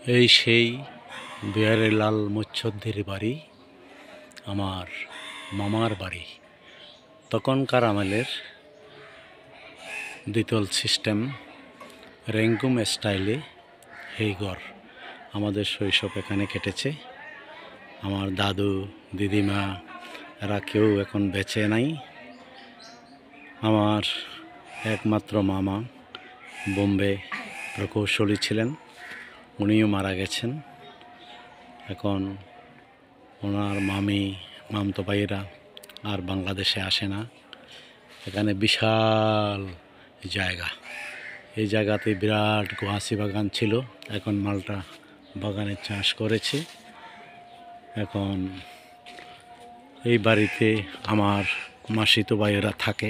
এই সেই বিহারে লাল মুচ্ছদ্দির বাড়ি, আমার মামার বাড়ি। তখনকার আমলের দ্বিতল সিস্টেম, রেঙ্গুম স্টাইলে এই ঘর। আমাদের শৈশব এখানে কেটেছে। আমার দাদু দিদিমা এরা কেউ এখন বেঁচে নাই। আমার একমাত্র মামা বোম্বে প্রকৌশলী ছিলেন, উনিও মারা গেছেন। এখন ওনার মামতো ভাইয়েরা আর বাংলাদেশে আসে না। এখানে বিশাল জায়গা, এই জায়গাতে বিরাট গোয়াসি বাগান ছিল, এখন মালটা বাগানে চাষ করেছে। এখন এই বাড়িতে আমার মাসিতো ভাইয়েরা থাকে,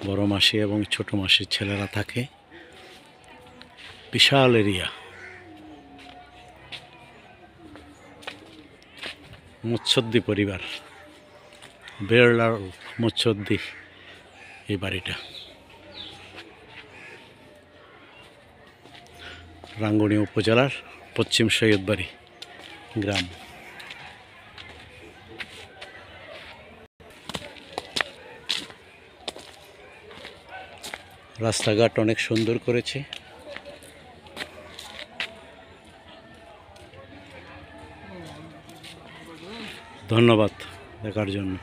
বড় মাসি এবং ছোট মাসির ছেলেরা থাকে। বিশাল এরিয়া, মুচ্ছদ্দি পরিবার, বেড়লাল মুচ্ছদ্দি এই বাড়িটা। রাঙ্গুনি উপজেলার পশ্চিম সৈয়দবাড়ি গ্রাম। রাস্তাঘাট অনেক সুন্দর করেছে। ধন্যবাদ দেখার জন্য।